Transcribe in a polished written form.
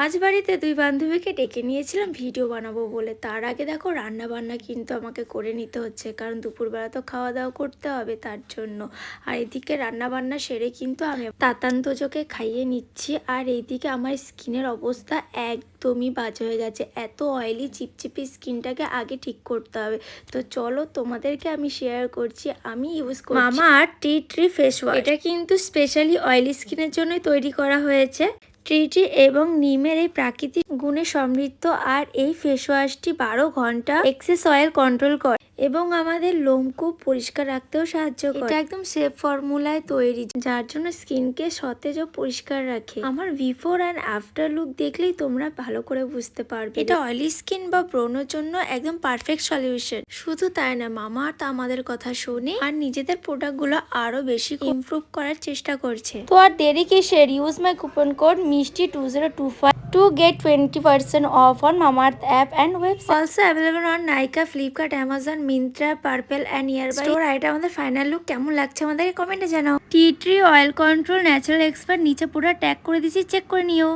আজ বাড়িতে দুই বান্ধবীকে ডেকে নিয়েছিলাম ভিডিও বানাবো বলে। তার আগে দেখো রান্না বান্না কিন্তু আমাকে করে নিতে হচ্ছে, কারণ দুপুরবেলা তো খাওয়া দাওয়া করতে হবে তার জন্য। আর এদিকে রান্না বান্না সেরে কিন্তু আমি তাতান্তজোকে খাইয়ে নিচ্ছি। আর এইদিকে আমার স্কিনের অবস্থা একদমই বাজে হয়ে গেছে, এত অয়েলি চিপচিপি স্কিনটাকে আগে ঠিক করতে হবে। তো চলো তোমাদেরকে আমি শেয়ার করছি আমি ইউজ করছি Mamaearth tea tree face wash. এটা কিন্তু স্পেশালি অয়েলি স্কিনের জন্যই তৈরি করা হয়েছে। ট্রি এবং নিমের এই প্রাকৃতিক গুণে সমৃদ্ধ। আর এই ফেস ওয়াশটি 12 ঘন্টা এক্সেস অয়েল কন্ট্রোল করে এবং আমাদের লোমকূপ পরিষ্কার রাখতেও সাহায্য করে। এটা একদম সেফ ফর্মুলায় তৈরি, যার জন্য স্কিনকে সতেজ ও পরিষ্কার রাখে। আমার বিফোর অ্যান্ড আফটার লুক দেখলেই তোমরা ভালো করে বুঝতে পারবে এটা অয়েলি স্কিন বা ব্রণের জন্য একদম পারফেক্ট সলিউশন। শুধু তাই না, মামাআর্থ আমাদের কথা শুনে আর নিজেদের প্রোডাক্টগুলো আরো বেশি ইমপ্রুভ করার চেষ্টা করছে। তো আর দেরি কিসের, ইউজ মাই কুপন কোড মিষ্টি 2025 to get 20% off on Mamaearth app and website. Also available on Nykaa, Flipkart, Amazon, Myntra, Purple and nearby store. এটা আমাদের ফাইনাল লুক কেমন লাগছে আমাদের কমেন্টে জানাও। Tea tree oil control natural expert নিচে পুরো ট্যাগ করে দিয়েছি, চেক করে নিও।